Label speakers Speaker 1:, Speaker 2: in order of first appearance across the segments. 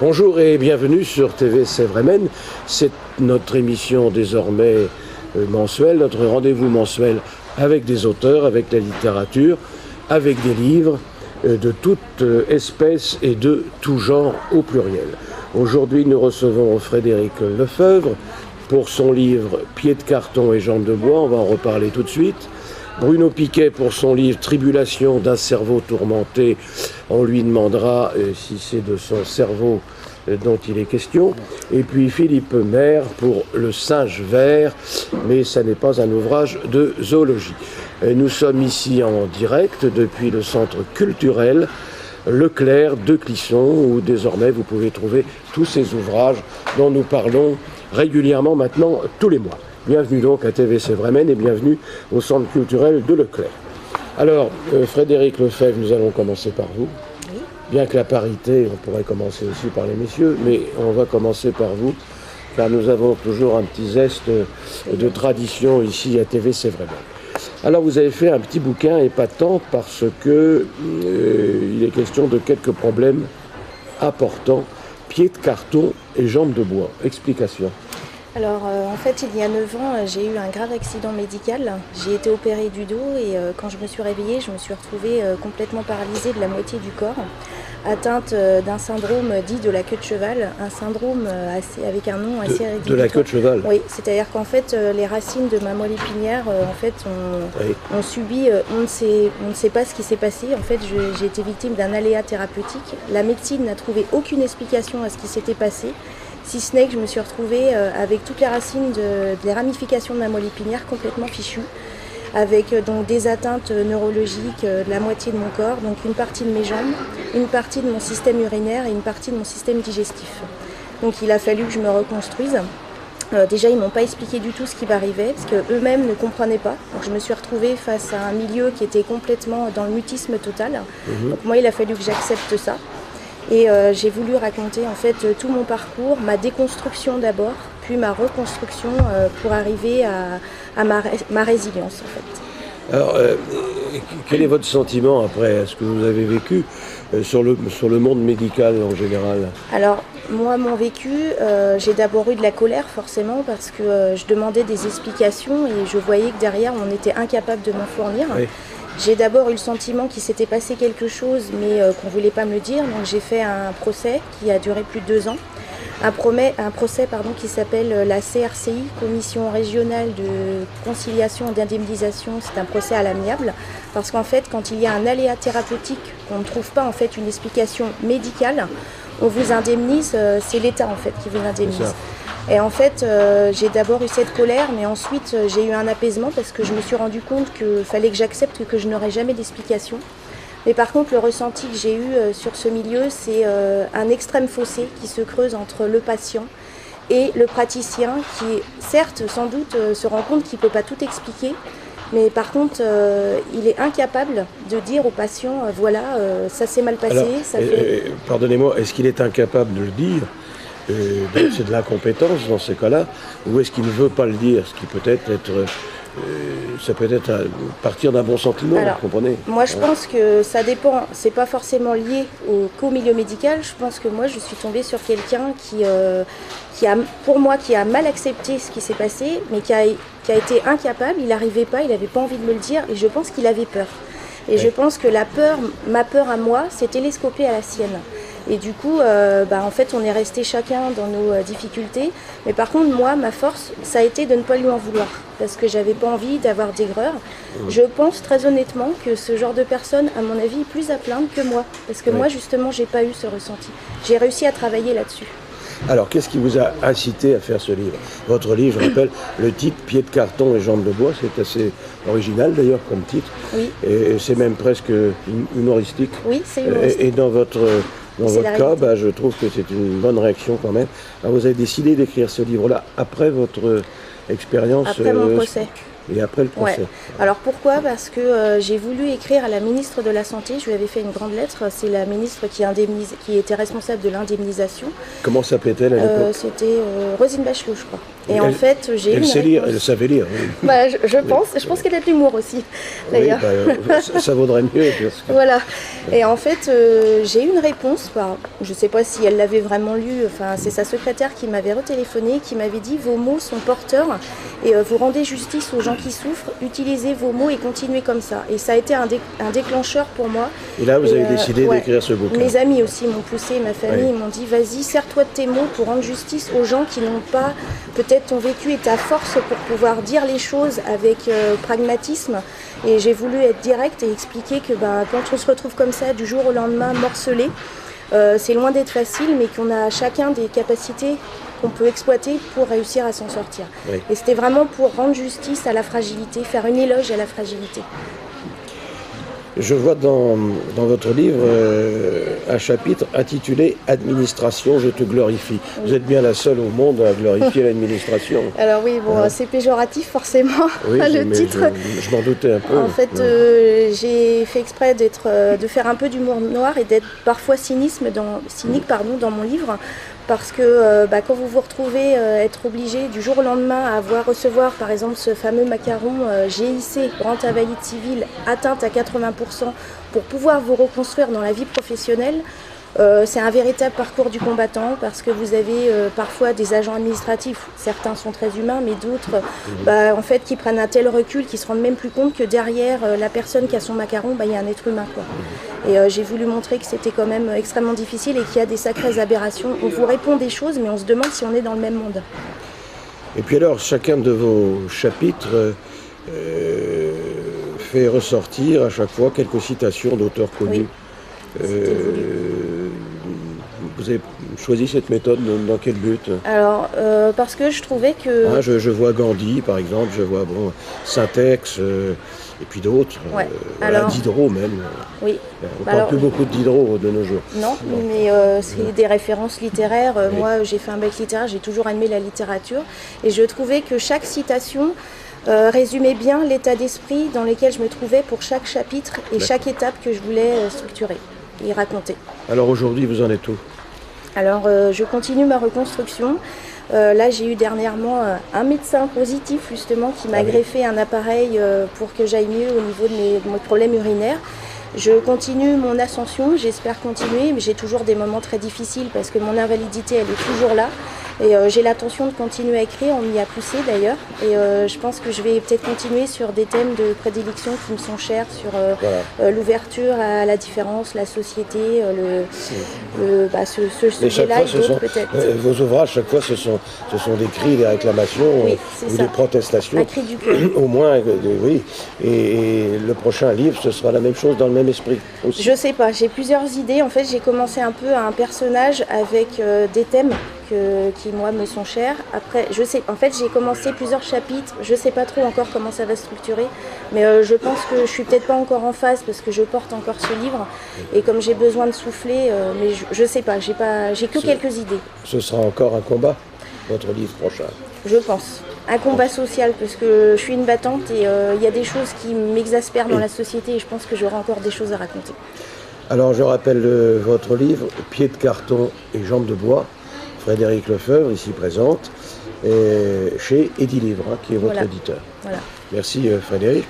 Speaker 1: Bonjour et bienvenue sur TV Sèvres-Maine. C'est notre émission désormais mensuelle, notre rendez-vous mensuel avec des auteurs, avec la littérature, avec des livres de toute espèce et de tout genre au pluriel. Aujourd'hui, nous recevons Frédéric Lefebvre pour son livre Pieds de carton et jambes de bois, on va en reparler tout de suite. Bruno Piquet pour son livre Tribulation d'un cerveau tourmenté. On lui demandera si c'est de son cerveau dont il est question. Et puis Philippe Maire pour Le singe vert, mais ça n'est pas un ouvrage de zoologie. Nous sommes ici en direct depuis le centre culturel Leclerc de Clisson, où désormais vous pouvez trouver tous ces ouvrages dont nous parlons régulièrement maintenant tous les mois. Bienvenue donc à TV Sèvres-Maine et bienvenue au centre culturel de Leclerc. Alors, Frédéric Lefebvre, nous allons commencer par vous. Oui. Bien que la parité, on pourrait commencer aussi par les messieurs, mais on va commencer par vous, car nous avons toujours un petit zeste de tradition ici à TV Sèvres-Maine. Alors, vous avez fait un petit bouquin épatant parce que il est question de quelques problèmes importants, pieds de carton et jambes de bois. Explication.
Speaker 2: Alors en fait il y a 9 ans j'ai eu un grave accident médical, j'ai été opérée du dos et quand je me suis réveillée je me suis retrouvée complètement paralysée de la moitié du corps, atteinte d'un syndrome dit de la queue de cheval, un syndrome avec un nom assez réduit.
Speaker 1: De la queue de cheval.
Speaker 2: Oui, c'est-à-dire qu'en fait les racines de ma moelle épinière ont subi, on ne sait pas ce qui s'est passé, en fait j'ai été victime d'un aléa thérapeutique, la médecine n'a trouvé aucune explication à ce qui s'était passé. Si ce n'est que je me suis retrouvée avec toutes les racines des ramifications de ma moelle épinière complètement fichues, avec donc des atteintes neurologiques de la moitié de mon corps, donc une partie de mes jambes, une partie de mon système urinaire et une partie de mon système digestif. Donc il a fallu que je me reconstruise. Déjà ils ne m'ont pas expliqué du tout ce qui m'arrivait, parce qu'eux-mêmes ne comprenaient pas. Donc je me suis retrouvée face à un milieu qui était complètement dans le mutisme total. Donc moi il a fallu que j'accepte ça. Et j'ai voulu raconter en fait tout mon parcours, ma déconstruction d'abord, puis ma reconstruction pour arriver à ma résilience en fait.
Speaker 1: Alors, quel est votre sentiment après ce que vous avez vécu sur le monde médical en général?
Speaker 2: Alors, moi, mon vécu, j'ai d'abord eu de la colère forcément parce que je demandais des explications et je voyais que derrière on était incapable de m'en fournir. Oui. J'ai d'abord eu le sentiment qu'il s'était passé quelque chose, mais qu'on ne voulait pas me le dire. Donc j'ai fait un procès qui a duré plus de 2 ans. Un procès qui s'appelle la CRCI, Commission régionale de conciliation et d'indemnisation. C'est un procès à l'amiable. Parce qu'en fait, quand il y a un aléa thérapeutique, qu'on ne trouve pas en fait une explication médicale, on vous indemnise, c'est l'État en fait qui vous indemnise. Et en fait, j'ai d'abord eu cette colère, mais ensuite j'ai eu un apaisement parce que je me suis rendu compte qu'il fallait que j'accepte que je n'aurais jamais d'explication. Mais par contre, le ressenti que j'ai eu sur ce milieu, c'est un extrême fossé qui se creuse entre le patient et le praticien qui, certes, sans doute, se rend compte qu'il ne peut pas tout expliquer. Mais par contre, il est incapable de dire au patient, voilà, ça s'est mal passé.
Speaker 1: Alors, pardonnez-moi, est-ce qu'il est incapable de le dire ? C'est de l'incompétence dans ces cas-là, ou est-ce qu'il ne veut pas le dire, ce qui peut-être ça peut être à partir d'un bon sentiment,
Speaker 2: alors,
Speaker 1: vous comprenez?
Speaker 2: Moi je pense que ça dépend, c'est pas forcément lié qu'au milieu médical. Je pense que moi je suis tombée sur quelqu'un qui a mal accepté ce qui s'est passé, mais qui a été incapable, il n'arrivait pas, il n'avait pas envie de me le dire, et je pense qu'il avait peur. Et je pense que ma peur à moi, s'est télescopée à la sienne. Et du coup, en fait, on est resté chacun dans nos difficultés. Mais par contre, moi, ma force, ça a été de ne pas lui en vouloir. Parce que j'avais pas envie d'avoir d'aigreur. Je pense très honnêtement que ce genre de personne, à mon avis, est plus à plaindre que moi. Parce que moi, justement, j'ai pas eu ce ressenti. J'ai réussi à travailler là-dessus.
Speaker 1: Alors, qu'est-ce qui vous a incité à faire ce livre? Votre livre, je rappelle, le titre « Pieds de carton et jambes de bois », c'est assez original d'ailleurs comme titre. Oui. Et c'est même presque humoristique.
Speaker 2: Oui, c'est humoristique.
Speaker 1: Et dans votre cas, je trouve que c'est une bonne réaction quand même. Alors, vous avez décidé d'écrire ce livre-là après votre expérience.
Speaker 2: Après mon procès.
Speaker 1: et après le procès.
Speaker 2: Ouais. Alors pourquoi? Parce que j'ai voulu écrire à la ministre de la Santé, je lui avais fait une grande lettre, c'est la ministre qui était responsable de l'indemnisation.
Speaker 1: Comment s'appelait-elle à l'époque?
Speaker 2: C'était Roselyne Bachelot, je crois. Et en fait, j'ai eu une
Speaker 1: réponse. Elle savait lire. Oui.
Speaker 2: Bah, je pense qu'elle a de l'humour aussi, d'ailleurs.
Speaker 1: Oui, ça vaudrait mieux. Parce que...
Speaker 2: Voilà. Et en fait, j'ai eu une réponse. Je ne sais pas si elle l'avait vraiment lu. Enfin, c'est sa secrétaire qui m'avait retéléphoné, qui m'avait dit vos mots sont porteurs et vous rendez justice aux gens qui souffrent. Utilisez vos mots et continuez comme ça. Et ça a été un déclencheur pour moi.
Speaker 1: Et là, vous avez décidé d'écrire ce bouquin.
Speaker 2: Mes amis aussi m'ont poussé, ma famille, ils m'ont dit vas-y, sers-toi de tes mots pour rendre justice aux gens qui n'ont pas peut-être ton vécu et ta force pour pouvoir dire les choses avec pragmatisme. Et j'ai voulu être directe et expliquer que quand on se retrouve comme ça du jour au lendemain morcelé, c'est loin d'être facile, mais qu'on a chacun des capacités qu'on peut exploiter pour réussir à s'en sortir. Oui. Et c'était vraiment pour rendre justice à la fragilité, faire une éloge à la fragilité.
Speaker 1: Je vois dans votre livre un chapitre intitulé « Administration, je te glorifie ». Oui. Vous êtes bien la seule au monde à glorifier l'administration.
Speaker 2: Alors oui, bon, c'est péjoratif forcément,
Speaker 1: oui,
Speaker 2: le titre.
Speaker 1: Je m'en doutais un peu.
Speaker 2: En fait, j'ai fait exprès de faire un peu d'humour noir et d'être parfois cynique dans mon livre. Parce que quand vous vous retrouvez être obligé du jour au lendemain à recevoir par exemple ce fameux macaron GIC, rente invalide civile, atteinte à 80% pour pouvoir vous reconstruire dans la vie professionnelle, c'est un véritable parcours du combattant parce que vous avez parfois des agents administratifs, certains sont très humains mais d'autres en fait qui prennent un tel recul qu'ils se rendent même plus compte que derrière la personne qui a son macaron, il y a un être humain quoi. Et j'ai voulu montrer que c'était quand même extrêmement difficile et qu'il y a des sacrées aberrations. On vous répond des choses mais on se demande si on est dans le même monde.
Speaker 1: Et puis alors chacun de vos chapitres fait ressortir à chaque fois quelques citations d'auteurs connus. Oui. Vous avez choisi cette méthode dans quel but?
Speaker 2: Alors, parce que je trouvais que...
Speaker 1: je vois Gandhi, par exemple, je vois Syntex, et puis d'autres, Diderot même.
Speaker 2: Oui.
Speaker 1: On parle plus beaucoup de Diderot de nos jours.
Speaker 2: Non, mais c'est des références littéraires. Oui. Moi, j'ai fait un bac littéraire, j'ai toujours aimé la littérature. Et je trouvais que chaque citation résumait bien l'état d'esprit dans lequel je me trouvais pour chaque chapitre et chaque étape que je voulais structurer et raconter.
Speaker 1: Alors aujourd'hui, vous en êtes où?
Speaker 2: Alors je continue ma reconstruction. Là j'ai eu dernièrement un médecin positif justement qui m'a greffé un appareil pour que j'aille mieux au niveau de mes problèmes urinaires. Je continue mon ascension, j'espère continuer, mais j'ai toujours des moments très difficiles parce que mon invalidité elle est toujours là. Et j'ai l'intention de continuer à écrire, on m'y a poussé d'ailleurs. Et je pense que je vais peut-être continuer sur des thèmes de prédilection qui me sont chers, sur l'ouverture à la différence, la société, ce sujet-là et d'autres peut-être.
Speaker 1: Vos ouvrages, chaque fois, ce sont des cris, des réclamations ou des protestations.
Speaker 2: Un cri du cœur.
Speaker 1: Au moins, oui. Et le prochain livre, ce sera la même chose dans le même esprit aussi.
Speaker 2: Je sais pas, j'ai plusieurs idées. En fait, j'ai commencé un peu à un personnage avec des thèmes qui moi me sont chers. Après, en fait j'ai commencé plusieurs chapitres, je sais pas trop encore comment ça va se structurer, mais je pense que je suis peut-être pas encore en phase parce que je porte encore ce livre et comme j'ai besoin de souffler, mais je sais pas, j'ai que quelques idées.
Speaker 1: Ce sera encore un combat, votre livre prochain? Je
Speaker 2: pense. Un combat social parce que je suis une battante et il y a des choses qui m'exaspèrent dans la société et je pense que j'aurai encore des choses à raconter.
Speaker 1: Alors je rappelle votre livre, Pieds de carton et jambes de bois, Frédérique Lefebvre, ici présente, chez Edilivre, qui est votre éditeur.
Speaker 2: Voilà.
Speaker 1: Merci Frédéric.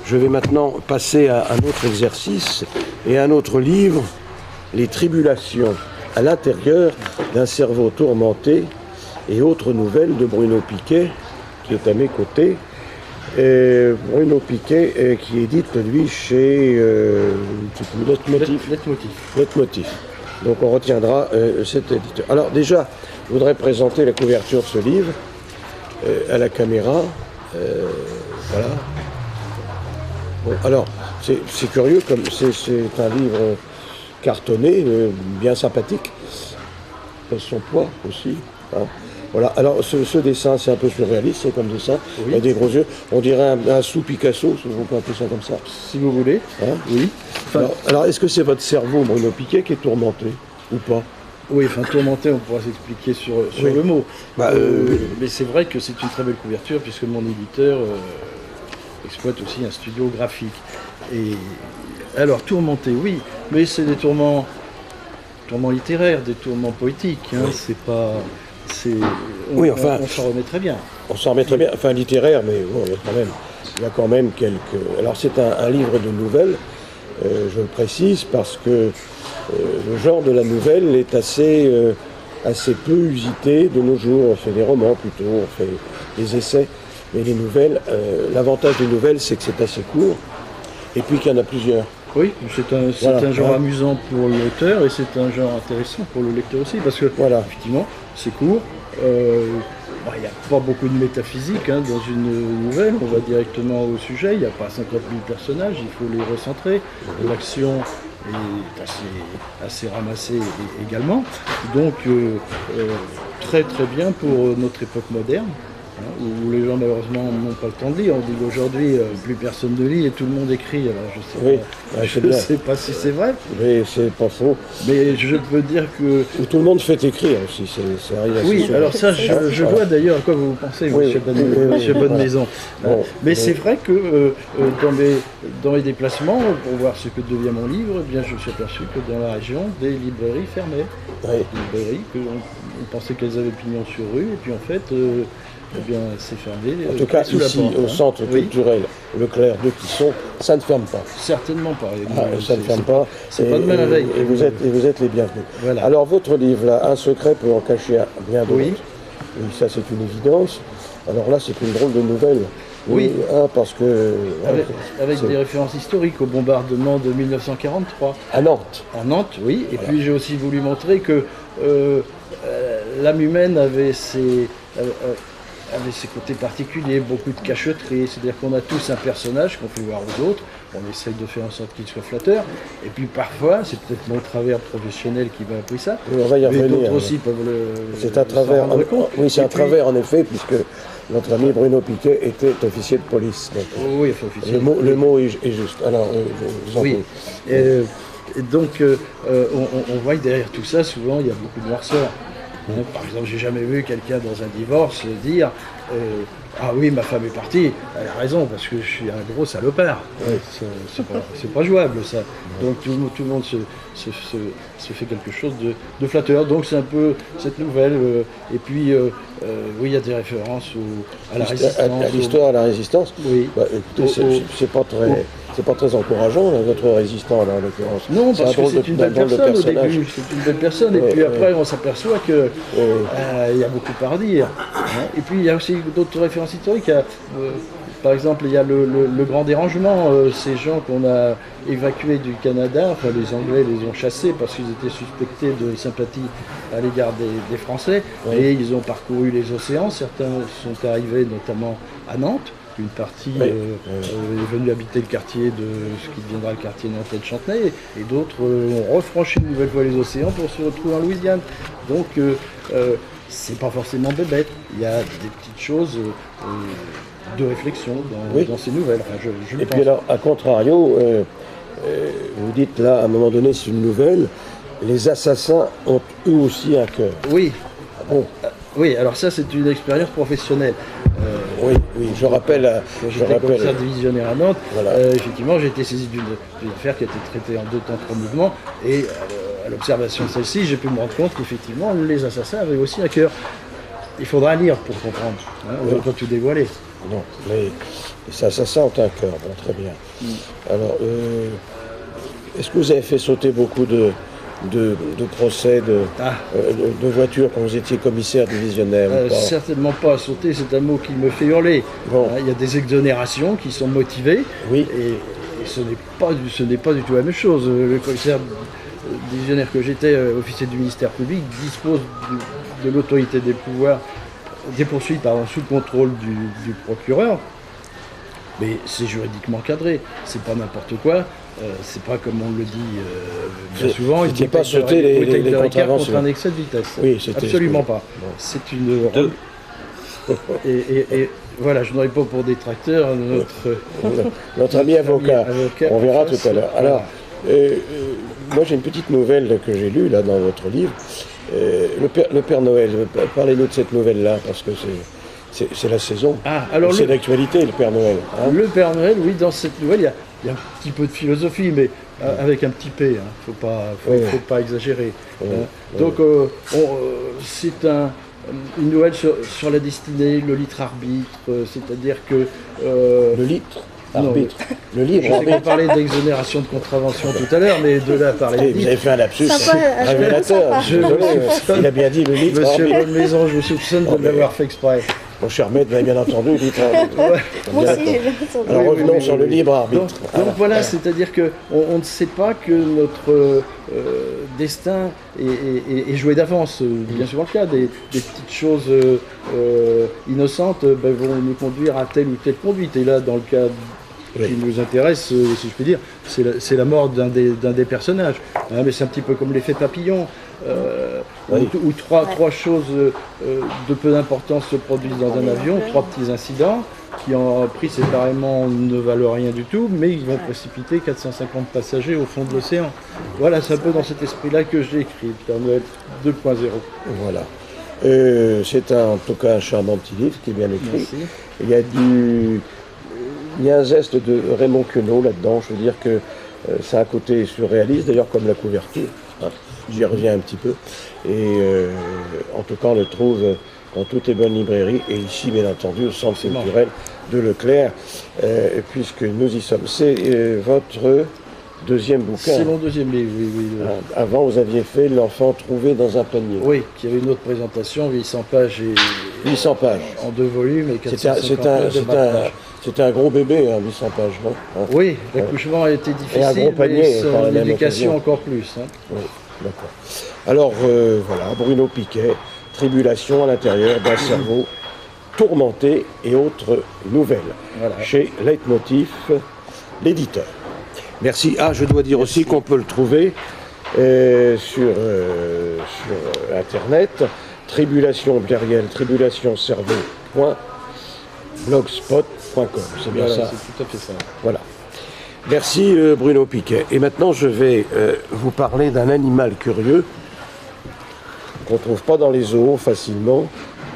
Speaker 1: Je vais maintenant passer à un autre exercice et à un autre livre, Les tribulations à l'intérieur d'un cerveau tourmenté et autres nouvelles de Bruno Piquet, qui est à mes côtés. Bruno Piquet, qui édite, lui, chez Leitmotiv. Donc on retiendra cet éditeur. Alors déjà, je voudrais présenter la couverture de ce livre à la caméra. Voilà. Bon, alors, c'est curieux, comme c'est un livre cartonné, bien sympathique. Son poids aussi. Hein. Voilà. Alors ce dessin, c'est un peu surréaliste, c'est comme dessin. Oui. Il y a des gros yeux. On dirait un sous-Picasso, si on peut appeler ça comme ça.
Speaker 3: Si vous voulez.
Speaker 1: Hein, oui. Alors est-ce que c'est votre cerveau, Bruno Piquet, qui est tourmenté ou pas?
Speaker 3: Oui, enfin tourmenté, on pourra s'expliquer sur
Speaker 1: Oui.
Speaker 3: le mot.
Speaker 1: Bah,
Speaker 3: Mais c'est vrai que c'est une très belle couverture puisque mon éditeur exploite aussi un studio graphique. Et alors tourmenté, oui, mais c'est des tourments littéraires, des tourments poétiques. Hein, c'est pas,
Speaker 1: Oui, enfin,
Speaker 3: on s'en remet très bien.
Speaker 1: on s'en remet très bien, enfin littéraire, mais bon, il y a quand même quelques... Alors c'est un livre de nouvelles, je le précise, parce que le genre de la nouvelle est assez peu usité de nos jours. On fait des romans plutôt, on fait des essais, mais les nouvelles, l'avantage des nouvelles, c'est que c'est assez court, et puis qu'il y en a plusieurs.
Speaker 3: Oui, c'est un genre amusant pour l'auteur et c'est un genre intéressant pour le lecteur aussi parce que effectivement c'est court. Il n'y a pas beaucoup de métaphysique dans une nouvelle, on va directement au sujet, il n'y a pas 50 000 personnages, il faut les recentrer. L'action est assez ramassée également. Donc très très bien pour notre époque moderne. Où les gens malheureusement n'ont pas le temps de lire. On dit qu'aujourd'hui plus personne ne lit et tout le monde écrit. Alors je ne sais pas si c'est vrai.
Speaker 1: Mais c'est pas faux.
Speaker 3: Mais je peux dire que...
Speaker 1: Où tout le monde fait écrire aussi, ça arrive assez
Speaker 3: Oui,
Speaker 1: souvent.
Speaker 3: alors ça je vois d'ailleurs à quoi vous pensez, monsieur Bonne-Maison. Mais c'est vrai que dans mes déplacements, pour voir ce que devient mon livre, eh bien, je me suis aperçu que dans la région, des librairies fermaient. Des librairies on pensait qu'elles avaient pignon sur rue et puis en fait... eh bien, c'est fermé.
Speaker 1: En tout cas, ici, au centre culturel Leclerc de Clisson, ça ne ferme pas.
Speaker 3: Certainement pas.
Speaker 1: Ça ne ferme pas.
Speaker 3: C'est pas de mal à veille.
Speaker 1: Et vous êtes les bienvenus.
Speaker 3: Voilà.
Speaker 1: Alors, votre livre, là, Un secret peut en cacher bien d'autres.
Speaker 3: Oui.
Speaker 1: Oui, ça, c'est une évidence. Alors là, c'est une drôle de nouvelle.
Speaker 3: Oui.
Speaker 1: Parce que...
Speaker 3: Avec des références historiques au bombardement de 1943.
Speaker 1: À Nantes.
Speaker 3: À Nantes, oui. Et puis, j'ai aussi voulu montrer que l'âme humaine avait ses côtés particuliers, beaucoup de cachotterie, c'est-à-dire qu'on a tous un personnage qu'on fait voir aux autres, on essaye de faire en sorte qu'il soit flatteur, et puis parfois, c'est peut-être mon travers professionnel qui m'a appris ça,
Speaker 1: on va y revenir,
Speaker 3: mais d'autres aussi peuvent
Speaker 1: c'est un travers,
Speaker 3: s'en rendre compte.
Speaker 1: Oui, c'est un travers en effet, puisque notre ami Bruno Piquet était officier de police. Donc,
Speaker 3: oui, enfin, officier.
Speaker 1: Le mot est juste. Alors, je vous en prie.
Speaker 3: Et donc, on voit que derrière tout ça, souvent, il y a beaucoup de noirceur. Par exemple, j'ai jamais vu quelqu'un dans un divorce dire ah oui, ma femme est partie, elle a raison parce que je suis un gros salopard. C'est pas jouable ça. Donc tout le monde se fait quelque chose de flatteur. Donc c'est un peu cette nouvelle. Et puis oui, il y a des références à la résistance.
Speaker 1: À l'histoire, à la résistance.
Speaker 3: Oui.
Speaker 1: Bah, écoutez, c'est pas très encourageant, là, votre résistant, là, en l'occurrence.
Speaker 3: Non, parce que c'est une belle personne au début. C'est une belle personne. Et puis après, on s'aperçoit qu'il y a beaucoup à redire. Et puis il y a aussi d'autres références historiques. Par exemple, il y a le grand dérangement, ces gens qu'on a évacués du Canada, enfin les Anglais les ont chassés parce qu'ils étaient suspectés de sympathie à l'égard des Français, et ils ont parcouru les océans, certains sont arrivés notamment à Nantes, une partie est venue habiter le quartier de ce qui deviendra le quartier nantais de Chantenay, et d'autres ont refranchi une nouvelle fois les océans pour se retrouver en Louisiane. Donc c'est pas forcément bébête, il y a des petites choses de réflexion dans ces nouvelles. Enfin, je
Speaker 1: et puis alors, à contrario, vous dites là, à un moment donné, c'est une nouvelle, les assassins ont eux aussi un cœur.
Speaker 3: Oui.
Speaker 1: Bon.
Speaker 3: Oui, alors ça c'est une expérience professionnelle.
Speaker 1: Oui, je rappelle.
Speaker 3: Quand j'étais commissaire divisionnaire à Nantes,
Speaker 1: voilà.
Speaker 3: Effectivement j'ai été saisi d'une affaire qui a été traitée en 2 temps 3 mouvements, et à l'observation de celle-ci, j'ai pu me rendre compte qu'effectivement les assassins avaient aussi un cœur. Il faudra lire pour comprendre, on ne va pas tout dévoiler.
Speaker 1: Non, mais les assassins ont un cœur, bon, très bien. Alors, est-ce que vous avez fait sauter beaucoup de procès, de voitures quand vous étiez commissaire divisionnaire
Speaker 3: Certainement pas. Sauter, c'est un mot qui me fait hurler. Bon. Il y a des exonérations qui sont motivées, et ce n'est pas du tout la même chose. Le commissaire divisionnaire que j'étais, officier du ministère public, dispose de l'autorité des pouvoirs, des poursuites sous le contrôle du procureur, mais c'est juridiquement cadré, c'est pas n'importe quoi, c'est pas comme on le dit bien souvent, il ne
Speaker 1: pas sauter les
Speaker 3: contraventions contre un excès de vitesse.
Speaker 1: Oui,
Speaker 3: absolument pas. Bon. C'est une... Et voilà, je n'aurai pas pour détracteur
Speaker 1: notre ami avocat. On verra tout à l'heure. Alors, moi j'ai une petite nouvelle que j'ai lue là dans votre livre. Le Père Noël, parlez-nous de cette nouvelle-là, parce que c'est la saison.
Speaker 3: Alors
Speaker 1: c'est l'actualité, le Père Noël. Hein.
Speaker 3: Le Père Noël, oui, dans cette nouvelle, il y a un petit peu de philosophie, mais avec un petit P, faut pas exagérer. Donc, c'est une nouvelle sur la destinée, le litre arbitre, c'est-à-dire que...
Speaker 1: Le litre arbitre. Le libre arbitre.
Speaker 3: On parlait d'exonération de contravention tout à l'heure, mais de là parler.
Speaker 1: Vous avez fait un lapsus révélateur. Il a bien dit le litre arbitre.
Speaker 3: Monsieur Bonne-Maison, je vous soupçonne de l'avoir fait exprès.
Speaker 1: Mon cher maître, vous avez bien entendu le libre arbitre.
Speaker 2: Moi aussi, j'ai bien entendu.
Speaker 1: Alors revenons sur le libre arbitre.
Speaker 3: Donc voilà, c'est-à-dire qu'on ne sait pas que notre destin est joué d'avance. Bien souvent le cas, des petites choses innocentes vont nous conduire à telle ou telle conduite. Et là, dans le cas qui nous intéresse, si je puis dire, c'est la mort d'un des personnages. Mais c'est un petit peu comme l'effet papillon. Où trois choses de peu d'importance se produisent dans un avion, 3 petits incidents qui pris séparément ne valent rien du tout, mais ils vont précipiter 450 passagers au fond de l'océan. Voilà, c'est un peu dans cet esprit-là que j'ai écrit, Père Noël 2.0.
Speaker 1: Voilà. C'est en tout cas un charmant petit livre qui est bien écrit.
Speaker 3: Merci.
Speaker 1: Il y a un zeste de Raymond Queneau là-dedans, je veux dire que ça a un côté surréaliste, d'ailleurs comme la couverture. J'y reviens un petit peu. Et en tout cas, on le trouve dans toutes les bonnes librairies, et ici, bien entendu, au Centre culturel de Leclerc, puisque nous y sommes. C'est votre deuxième bouquin.
Speaker 3: C'est mon deuxième livre, oui.
Speaker 1: Avant, vous aviez fait L'enfant trouvé dans un panier.
Speaker 3: Oui, qui avait une autre présentation, 800 pages et
Speaker 1: 800 pages.
Speaker 3: En 2 volumes et 450 pages.
Speaker 1: C'était un gros bébé, 800 pages, non?
Speaker 3: Oui, l'accouchement a été difficile,
Speaker 1: et un gros panier,
Speaker 3: mais l'éducation encore plus.
Speaker 1: Oui, d'accord. Alors, voilà, Bruno Piquet, Tribulation à l'intérieur d'un cerveau tourmenté et autres nouvelles. Voilà. Chez Leitmotiv, l'éditeur. Merci. Ah, je dois dire aussi qu'on peut le trouver sur Internet, Tribulation Pluriel, tribulationcerveau.blogspot.com. C'est bien ça.
Speaker 3: C'est tout à fait ça.
Speaker 1: Voilà. Merci Bruno Piquet. Et maintenant, je vais vous parler d'un animal curieux qu'on ne trouve pas dans les zoos facilement,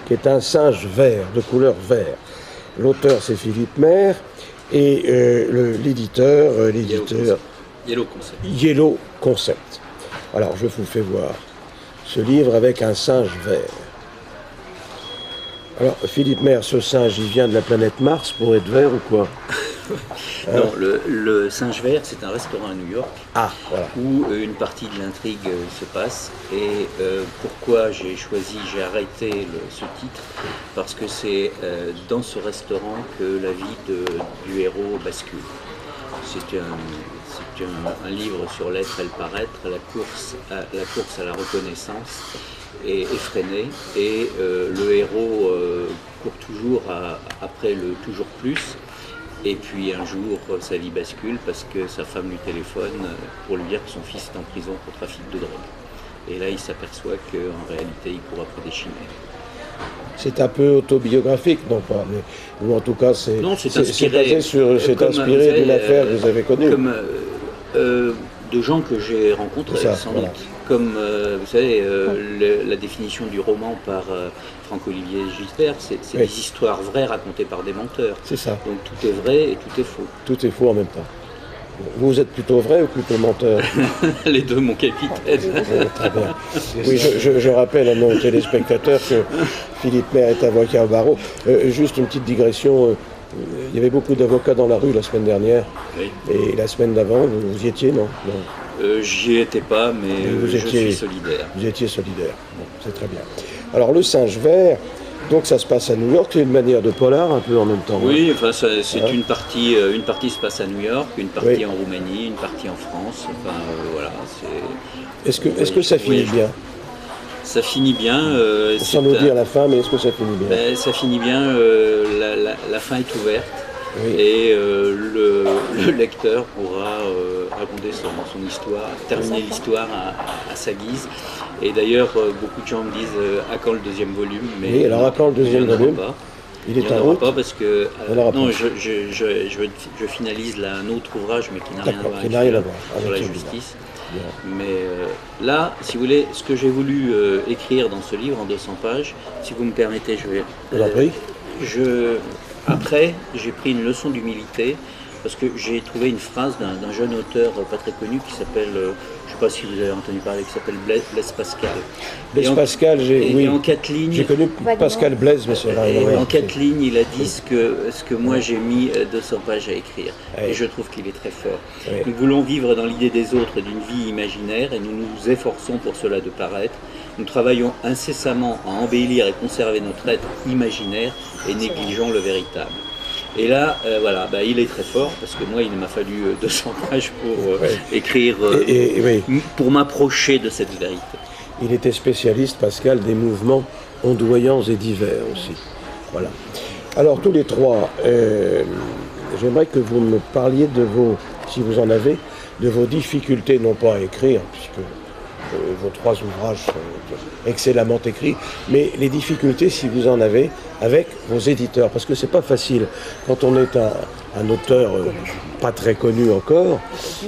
Speaker 1: qui est un singe vert, de couleur vert. L'auteur, c'est Philippe Maire, et l'éditeur, Yellow Concept. Alors, je vous fais voir ce livre avec un singe vert. Alors, Philippe Maire, ce singe, il vient de la planète Mars pour être vert ou quoi?
Speaker 4: Non, le Singe Vert, c'est un restaurant à New York où une partie de l'intrigue se passe. Et pourquoi j'ai arrêté ce titre? Parce que c'est dans ce restaurant que la vie du héros bascule. C'est un livre sur l'être et le paraître, la course à la reconnaissance est effrénée, et le héros court toujours après le toujours plus. Et puis un jour, sa vie bascule parce que sa femme lui téléphone pour lui dire que son fils est en prison pour trafic de drogue. Et là, il s'aperçoit qu'en réalité, il court après des chimères.
Speaker 1: C'est un peu autobiographique, non pas, mais ou en tout cas, c'est inspiré d'une affaire que vous avez connue.
Speaker 4: Comme de gens que j'ai rencontrés, sans doute. Comme, vous savez, la définition du roman par Franck-Olivier Gisbert, c'est des histoires vraies racontées par des menteurs.
Speaker 1: C'est ça.
Speaker 4: Donc tout est vrai et tout est faux.
Speaker 1: Tout est faux en même temps. Vous êtes plutôt vrai ou plutôt menteur?
Speaker 4: Les deux, mon capitaine.
Speaker 1: Très bien. Oui, je rappelle à nos téléspectateurs que Philippe Maire est avocat au barreau. Juste une petite digression. Il y avait beaucoup d'avocats dans la rue la semaine dernière. Oui. Et la semaine d'avant, vous y étiez, non?
Speaker 4: J'y étais pas, mais je suis solidaire.
Speaker 1: Vous étiez solidaire. Bon, c'est très bien. Alors, le singe vert, donc ça se passe à New York, c'est une manière de polar un peu en même temps.
Speaker 4: Oui, enfin, c'est une partie se passe à New York, une partie en Roumanie, une partie en France. Enfin, voilà.
Speaker 1: Est-ce que ça finit bien?
Speaker 4: Ça finit bien.
Speaker 1: Sans nous dire la fin, mais est-ce que ça finit bien?
Speaker 4: Ça finit bien. La fin est ouverte. Oui. Et le lecteur pourra raconter son histoire, terminer l'histoire à sa guise. Et d'ailleurs, beaucoup de gens me disent à quand le deuxième volume? Mais
Speaker 1: oui, alors à quand le deuxième volume?
Speaker 4: Il est en route. Pas parce que je finalise là un autre ouvrage, mais qui n'a rien à voir avec la justice. Mais là, si vous voulez, ce que j'ai voulu écrire dans ce livre en 200 pages, si vous me permettez, je vais... Après, j'ai pris une leçon d'humilité parce que j'ai trouvé une phrase d'un jeune auteur pas très connu qui s'appelle, je ne sais pas si vous avez entendu parler, qui s'appelle Blaise Pascal.
Speaker 1: Blaise Pascal,
Speaker 4: oui. En 4 lignes...
Speaker 1: J'ai connu Pascal Blaise, mais c'est vrai.
Speaker 4: En 4 lignes, il a dit ce que moi j'ai mis 200 pages à écrire. Et je trouve qu'il est très fort. Nous voulons vivre dans l'idée des autres d'une vie imaginaire et nous nous efforçons pour cela de paraître. Nous travaillons incessamment à embellir et conserver notre être imaginaire et négligeons le véritable. Et là, voilà, il est très fort parce que moi, il m'a fallu 200 pages pour écrire, pour m'approcher de cette vérité.
Speaker 1: Il était spécialiste, Pascal, des mouvements ondoyants et divers aussi. Voilà. Alors, tous les trois, j'aimerais que vous me parliez de vos, si vous en avez, de vos difficultés, non pas à écrire, puisque vos 3 ouvrages sont excellemment écrits, mais les difficultés, si vous en avez, avec vos éditeurs, parce que c'est pas facile quand on est un auteur pas très connu encore,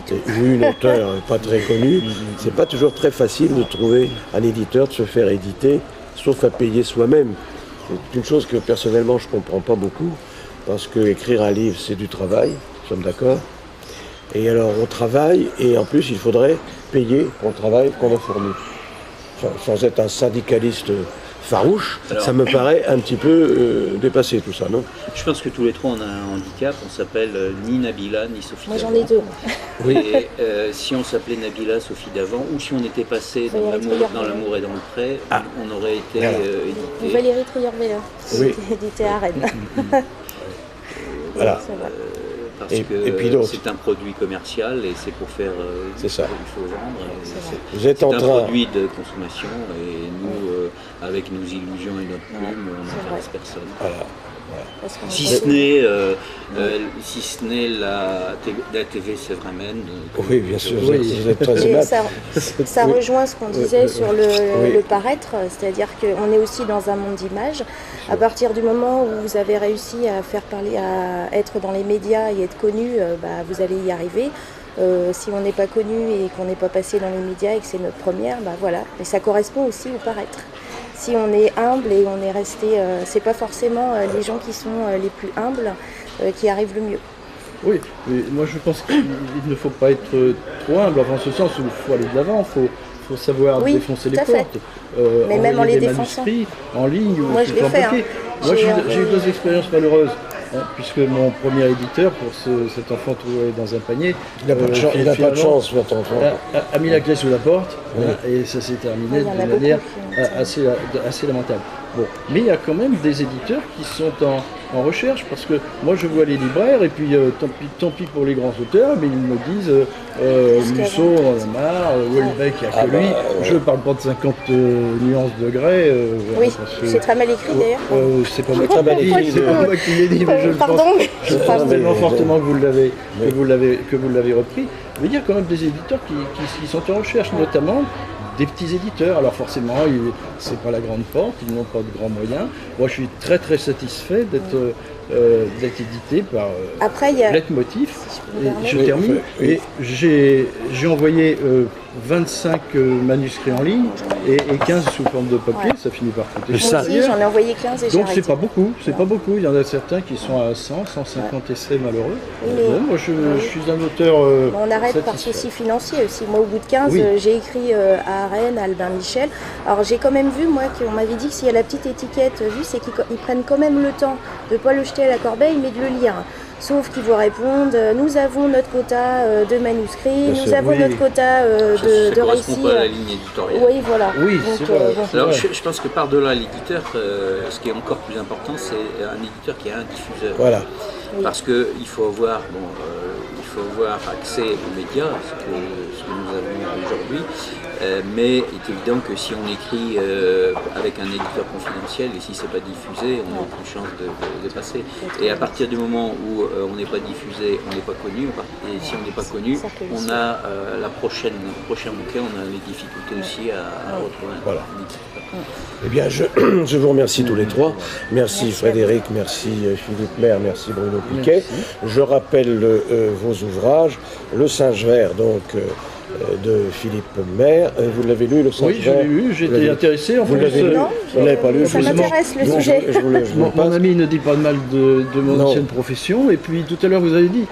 Speaker 1: ou une auteure pas très connue, c'est pas toujours très facile de trouver un éditeur, de se faire éditer, sauf à payer soi-même. C'est une chose que personnellement je comprends pas beaucoup, parce que écrire un livre c'est du travail, nous sommes d'accord. Et alors on travaille, et en plus il faudrait payer pour le travail qu'on a fourni. Sans être un syndicaliste farouche, alors, ça me paraît un petit peu dépassé tout ça, non?
Speaker 4: Je pense que tous les 3 on a un handicap, on s'appelle ni Nabila ni Sophie
Speaker 2: Moi
Speaker 4: Davant.
Speaker 2: j'en ai 2.
Speaker 4: Oui. Et si on s'appelait Nabila, Sophie Davant, ou si on était passé dans l'amour et dans le pré, on aurait été édité.
Speaker 2: Valérie Trierweiler, édité à Rennes.
Speaker 1: Voilà.
Speaker 4: Parce que c'est un produit commercial et c'est pour faire...
Speaker 1: c'est ça.
Speaker 4: Il faut vendre.
Speaker 1: C'est un
Speaker 4: produit de consommation et nous, avec nos illusions et notre plume, on n'intéresse personne.
Speaker 1: Voilà.
Speaker 4: Si ce n'est la TV Sévramen.
Speaker 1: Oui, bien sûr, vous êtes très aimable.
Speaker 2: Ça rejoint ce qu'on disait sur le paraître, c'est-à-dire qu'on est aussi dans un monde d'images. À partir du moment où vous avez réussi à faire parler, à être dans les médias et être connu, vous allez y arriver. Si on n'est pas connu et qu'on n'est pas passé dans les médias et que c'est notre première, voilà. Et ça correspond aussi au paraître. Si on est humble et on est resté, c'est pas forcément les gens qui sont les plus humbles qui arrivent le mieux.
Speaker 3: Oui, mais moi je pense qu'il ne faut pas être trop humble, en ce sens où il faut aller de l'avant, il faut savoir défoncer les portes.
Speaker 2: Mais même en les défonçant.
Speaker 3: En ligne,
Speaker 2: moi je l'ai fait.
Speaker 3: Moi j'ai eu 2 expériences malheureuses. Puisque mon premier éditeur, pour cet enfant trouvé dans un panier,
Speaker 1: il n'a pas de chance, votre enfant,
Speaker 3: a mis la clé sous la porte, et ça s'est terminé d'une manière assez lamentable. Bon, mais il y a quand même des éditeurs qui sont en recherche, parce que moi je vois les libraires, et puis tant pis pour les grands auteurs, mais ils me disent Musso, on en a marre, Houellebecq, il n'y a que lui. Je ne parle pas de 50 nuances de grès.
Speaker 2: Oui, c'est très mal écrit d'ailleurs.
Speaker 3: C'est pas moi qui l'ai dit, mais je pense tellement fortement que vous l'avez repris. Mais il y a quand même des éditeurs qui sont en recherche, notamment des petits éditeurs. Alors forcément, c'est pas la grande porte, ils n'ont pas de grands moyens. Moi, je suis très très satisfait d'être édité par Leitmotiv. Je termine. Et j'ai envoyé 25 manuscrits en ligne et 15 sous forme de papier, ça finit par coûter.
Speaker 2: Moi aussi, j'en ai envoyé 15 et j'ai
Speaker 3: donc
Speaker 2: arrêté.
Speaker 3: c'est pas beaucoup, il y en a certains qui sont à 100, 150 essais malheureux. Moi je suis un auteur
Speaker 2: on arrête par souci financier aussi. Moi au bout de 15, j'ai écrit à Rennes, à Albin Michel. Alors j'ai quand même vu, moi, qu'on m'avait dit que s'il y a la petite étiquette vue, c'est qu'ils prennent quand même le temps de ne pas le jeter à la corbeille, mais de le lire. Sauf qu'ils vous répondent, nous avons notre quota de manuscrits, nous avons notre quota de récits.
Speaker 4: Pas à la ligne éditoriale.
Speaker 2: Oui, voilà.
Speaker 3: Oui,
Speaker 2: donc,
Speaker 4: alors, je pense que par-delà l'éditeur, ce qui est encore plus important, c'est un éditeur qui a un diffuseur.
Speaker 1: Voilà.
Speaker 4: Parce qu'il faut avoir accès aux médias, ce que nous avons aujourd'hui. Mais il est évident que si on écrit avec un éditeur confidentiel et si ce n'est pas diffusé, on n'a aucune chance de passer. Et à partir du moment où on n'est pas diffusé, on n'est pas connu. Et si on n'est pas connu, on a le prochain bouquin, on a les difficultés aussi à retrouver un éditeur.
Speaker 1: Eh bien, je vous remercie tous les 3. Merci Frédéric, merci Philippe Maire, merci Bruno Piquet. Je rappelle vos ouvrages. Le Singe Vert, donc, de Philippe Maire. Vous l'avez lu, le Singe
Speaker 3: Oui, je l'ai lu, j'ai été intéressé.
Speaker 1: Vous l'avez lu?
Speaker 2: Non,
Speaker 1: Vous ne l'avez pas lu?
Speaker 2: ça m'intéresse le sujet.
Speaker 3: Mon ami ne dit pas de mal de mon ancienne profession. Et puis tout à l'heure, vous avez dit,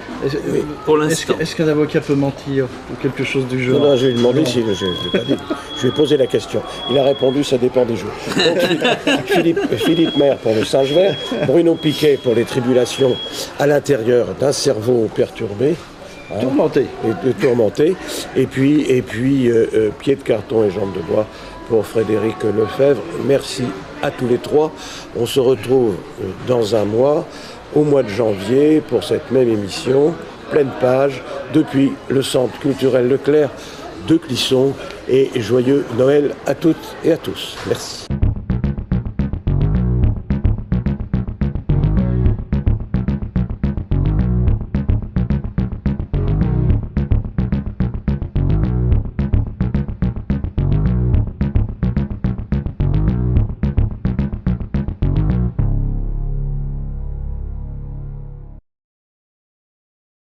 Speaker 4: pour l'instant,
Speaker 3: est-ce qu'un avocat peut mentir ou quelque chose du genre?
Speaker 1: Non, je lui ai demandé si je l'ai pas dit. Je lui ai posé la question. Il a répondu, ça dépend des jours. Donc, Philippe Maire pour le Singe Vert, Bruno Piquet pour les tribulations à l'intérieur d'un cerveau perturbé.
Speaker 3: Tourmenté.
Speaker 1: Tourmenté. Et puis Pied de carton et jambes de bois pour Frédéric Lefebvre. Merci à tous les trois. On se retrouve dans un mois, au mois de janvier, pour cette même émission, pleine page, depuis le Centre culturel Leclerc de Clisson. Et joyeux Noël à toutes et à tous. Merci.